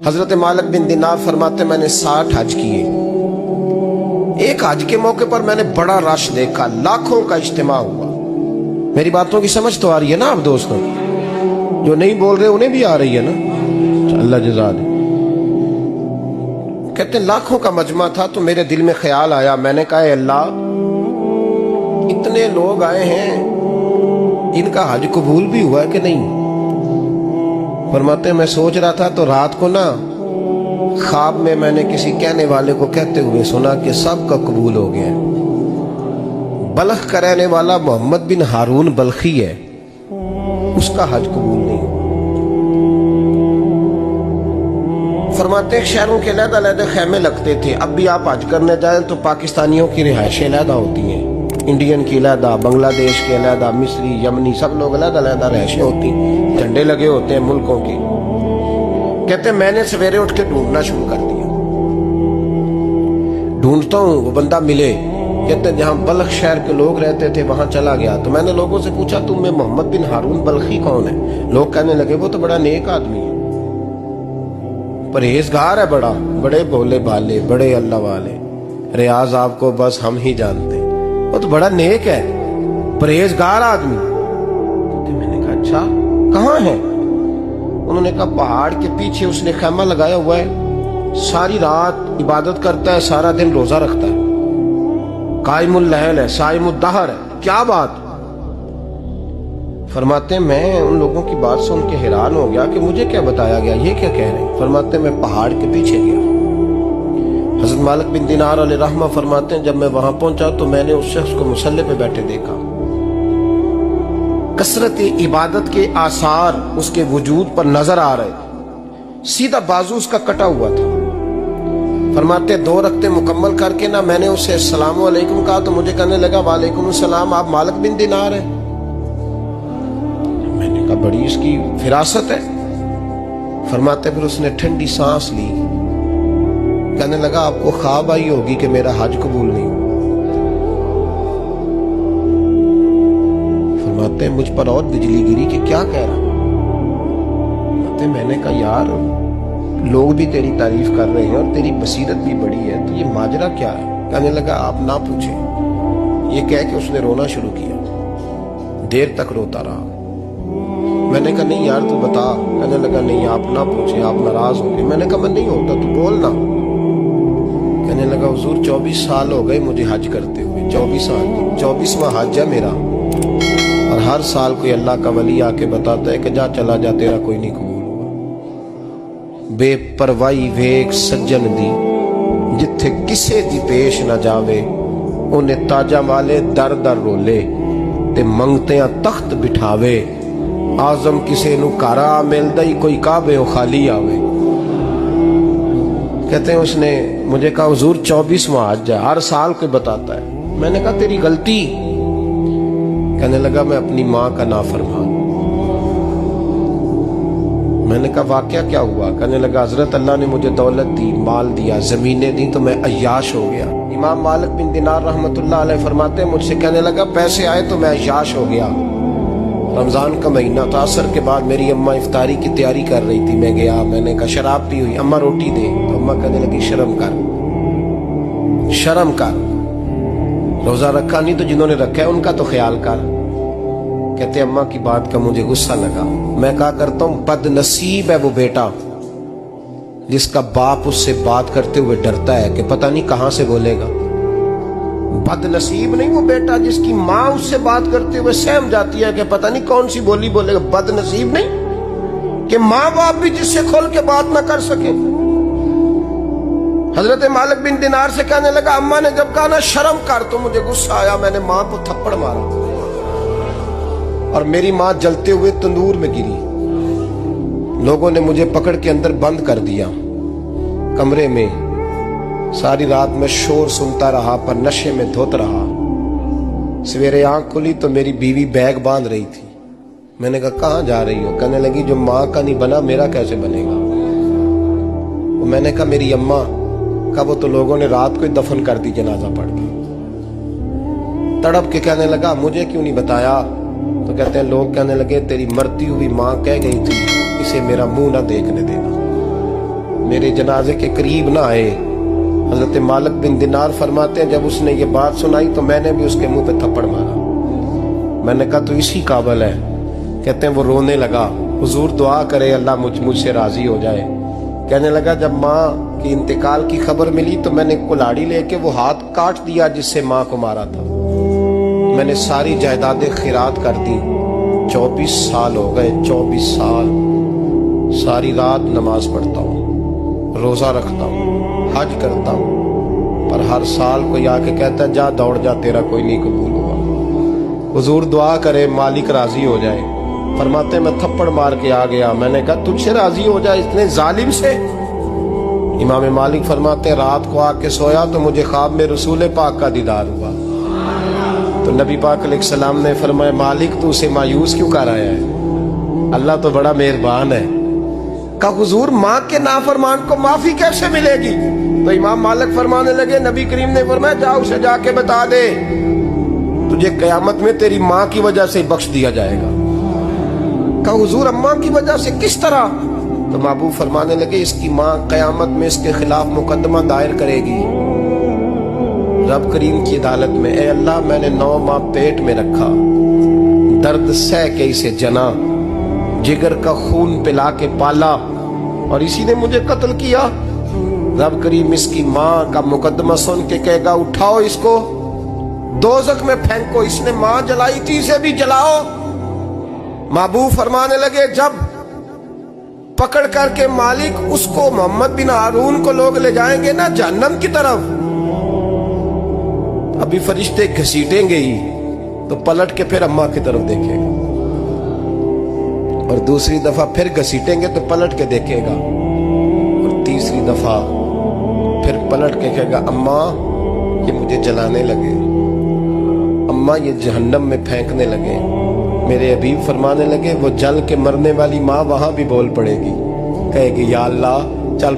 حضرت مالک بن دینار فرماتے میں نے 60 حج کیے. ایک حج کے موقع پر میں نے بڑا رش دیکھا, لاکھوں کا اجتماع ہوا. میری باتوں کی سمجھ تو آ رہی ہے نا آپ دوستوں؟ جو نہیں بول رہے انہیں بھی آ رہی ہے نا؟ اللہ جزا دے. کہتے ہیں لاکھوں کا مجمع تھا تو میرے دل میں خیال آیا, میں نے کہا اے اللہ, اتنے لوگ آئے ہیں, ان کا حج قبول بھی ہوا ہے کہ نہیں؟ فرماتے ہیں میں سوچ رہا تھا تو رات کو نا خواب میں نے کسی کہنے والے کو کہتے ہوئے سنا کہ سب کا قبول ہو گیا. بلخ کا رہنے والا محمد بن ہارون بلخی ہے, اس کا حج قبول نہیں. فرماتے ہیں شہروں کے علیحدہ علیحدہ خیمے لگتے تھے. اب بھی آپ حج کرنے جائیں تو پاکستانیوں کی رہائشیں علیحدہ ہوتی ہیں, انڈین کی علیحدہ, بنگلہ دیش کے علیحدہ, مصری, یمنی, سب لوگ علیحدہ علیحدہ رہائشیں ہوتی ہیں, جھنڈے لگے ہوتے ہیں ملکوں کے. کہتے ہیں میں نے سویرے اٹھ کے ڈھونڈنا شروع کر دیا. ڈھونڈتا ہوں وہ بندہ ملے. کہتے ہیں جہاں بلخ شہر کے لوگ رہتے تھے وہاں چلا گیا تو میں نے لوگوں سے پوچھا تم میں محمد بن ہارون بلخی کون ہے؟ لوگ کہنے لگے وہ تو بڑا نیک آدمی ہے, پرہیزگار ہے, بڑے بھولے بھالے, بڑے اللہ والے, ریاض آپ کو بس ہم ہی جانتے ہیں, وہ تو بڑا نیک ہے, پرہیزگار آدمی. میں نے کہا اچھا کہاں ہے؟ انہوں نے کہا پہاڑ کے پیچھے اس نے خیمہ لگایا ہوا ہے, ساری رات عبادت کرتا ہے, سارا دن روزہ رکھتا ہے, قائم اللیل ہے, صائم الدہر ہے. کیا بات؟ فرماتے ہیں میں ان لوگوں کی بات سن کے حیران ہو گیا کہ مجھے کیا بتایا گیا, یہ کیا کہہ رہے ہیں؟ فرماتے ہیں میں پہاڑ کے پیچھے گیا. حضرت مالک بن دینار علیہ رحمہ فرماتے ہیں جب میں وہاں پہنچا تو میں نے اس شخص کو مصلی پہ بیٹھے دیکھا. کثرت عبادت کے آثار اس کے وجود پر نظر آ رہے. سیدھا بازو اس کا کٹا ہوا تھا. فرماتے 2 رکعتیں مکمل کر کے نا میں نے اسے السلام علیکم کہا تو مجھے کہنے لگا وعلیکم السلام, آپ مالک بن دینار ہیں؟ میں نے کہا بڑی اس کی فراست ہے. فرماتے پھر اس نے ٹھنڈی سانس لی, کہنے لگا آپ کو خواب آئی ہوگی کہ میرا حج قبول نہیں ہوا. فرماتے ہیں مجھ پر اور بجلی گری کہ کیا کہہ رہا. میں نے کہا یار لوگ بھی تیری تعریف کر رہے ہیں اور تیری بصیرت بھی بڑی ہے, تو یہ ماجرا کیا ہے؟ کہنے لگا آپ نہ پوچھیں. یہ کہہ کے اس نے رونا شروع کیا, دیر تک روتا رہا. میں نے کہا نہیں یار تو بتا. کہنے لگا نہیں آپ نہ پوچھیں, آپ ناراض ہو گئے. میں نے کہا میں نہیں ہوتا, تو بولنا. کہنے لگا حضور 24 سال ہو گئے مجھے حج کرتے ہوئے, 24 سال, 24واں حج ہے میرا, اور ہر سال کوئی اللہ کا ولی آ کے بتاتا ہے کہ جا چلا جا تیرا کوئی نہیں قبول ہوا. بے پروائی ویک سجن دی جتھے کسے دی پیش نہ جاوے, انہیں تاجا والے در در رولے تے منگتیاں تخت بٹھاوے. آزم کسے نو کارا ملدا ہی کوئی کعبے و خالی آوے. کہتے ہیں اس نے مجھے کہا حضور 24واں حج ہے, ہر سال کوئی بتاتا ہے. میں نے کہا تیری غلطی. کہنے لگا میں اپنی ماں کا نافرمان. میں نے کہا واقعہ کیا ہوا؟ کہنے لگا حضرت اللہ نے مجھے دولت دی, مال دیا, زمینیں دی تو میں عیاش ہو گیا. امام مالک بن دینار رحمت اللہ علیہ فرماتے ہیں مجھ سے کہنے لگا پیسے آئے تو میں عیاش ہو گیا. رمضان کا مہینہ تھا, عصر کے بعد میری اماں افطاری کی تیاری کر رہی تھی. میں گیا, میں نے کہا شراب پی ہوئی, اماں روٹی دے. تو اماں کہنے لگی شرم کر, شرم کر, روزہ رکھا نہیں تو جنہوں نے رکھا ہے ان کا تو خیال کر. کہتے اماں کی بات کا مجھے غصہ لگا. میں کہا کرتا ہوں بد نصیب ہے وہ بیٹا جس کا باپ اس سے بات کرتے ہوئے ڈرتا ہے کہ پتہ نہیں کہاں سے بولے گا. بد نصیب نہیں وہ بیٹا جس کی ماں اس سے بات کرتے ہوئے سہم جاتی ہے کہ پتہ نہیں کون سی بولی بولے گا. بد نصیب نہیں کہ ماں باپ بھی جس سے کھول کے بات نہ کر سکے. حضرت مالک بن دینار سے کہنے لگا اماں نے جب کہا نا شرم کر تو مجھے غصہ آیا, میں نے ماں کو تھپڑ مارا اور میری ماں جلتے ہوئے تندور میں گری. لوگوں نے مجھے پکڑ کے اندر بند کر دیا کمرے میں. ساری رات میں شور سنتا رہا پر نشے میں دھوت رہا. سویرے آنکھ کھلی تو میری بیوی بیگ باندھ رہی تھی. میں نے کہا کہاں جا رہی ہو؟ کہنے لگی جو ماں کا نہیں بنا میرا کیسے بنے گا. میں نے کہا میری اماں کا وہ تو لوگوں نے رات کو ہی دفن کر دی جنازہ پڑھ کے. تڑپ کے کہنے لگا مجھے کیوں نہیں بتایا؟ تو کہتے ہیں لوگ کہنے لگے تیری مرتی ہوئی ماں کہہ گئی تھی اسے میرا منہ نہ دیکھنے دینا. میرے جنازے کے قریب نہ آئے. حضرت مالک بن دینار فرماتے ہیں جب اس نے یہ بات سنائی تو میں نے بھی اس کے منہ پہ تھپڑ مارا. میں نے کہا تو اسی قابل ہے. کہتے ہیں وہ رونے لگا, حضور دعا کرے اللہ مجھ سے راضی ہو جائے. کہنے لگا جب ماں کی انتقال کی خبر ملی تو میں نے کلاڑی لے کے وہ ہاتھ کاٹ دیا جس سے ماں کو مارا تھا. میں نے ساری جائیدادیں خیرات کر دی. 24 سال ہو گئے, 24 سال. ساری رات نماز پڑھتا ہوں, روزہ رکھتا ہوں, حج کرتا ہوں, پر ہر سال کوئی آ کے کہتا ہے جا دوڑ جا تیرا کوئی نہیں قبول ہوا. حضور دعا کرے مالک راضی ہو جائے. فرماتے ہیں میں تھپڑ مار کے آ گیا. میں نے کہا تجھ سے راضی ہو جائے اتنے ظالم سے. امام مالک فرماتے ہیں رات کو آ کے سویا تو مجھے خواب میں رسول پاک کا دیدار ہوا. تو نبی پاک علیہ السلام نے فرمایا مالک تو اسے مایوس کیوں کر آیا ہے, اللہ تو بڑا مہربان ہے. کہا حضور ماں کے نافرمان کو معافی کیسے ملے گی؟ تو امام مالک فرمانے لگے نبی کریم نے فرمایا جا اسے جا کے بتا دے تجھے قیامت میں تیری ماں کی وجہ سے بخش دیا جائے گا. کہا حضور اماں کی وجہ سے کس طرح؟ تو محبوب فرمانے لگے اس کی ماں قیامت میں اس کے خلاف مقدمہ دائر کرے گی رب کریم کی عدالت میں, اے اللہ میں نے 9 ماہ پیٹ میں رکھا, درد سہ کے اسے جنا, جگر کا خون پلا کے پالا اور اسی نے مجھے قتل کیا. رب کریم اس کی ماں کا مقدمہ سن کے کہے گا اٹھاؤ اس کو دوزخ میں پھینکو, اس نے ماں جلائی تھی اسے بھی جلاؤ. محبوب فرمانے لگے جب پکڑ کر کے مالک اس کو محمد بن ہارون کو لوگ لے جائیں گے نا جہنم کی طرف, ابھی فرشتے گھسیٹیں گے ہی تو پلٹ کے پھر اماں کی طرف دیکھے گا, اور دوسری دفعہ پھر گھسیٹیں گے تو پلٹ کے دیکھے گا, اور تیسری دفعہ پھر پلٹ کے کہے گا اماں یہ مجھے جلانے لگے, اماں یہ جہنم میں پھینکنے لگے. میرے حبیب فرمانے لگے وہ جل کے مرنے والی ماں وہاں بھی بول پڑے گی, کہے گی یا اللہ چل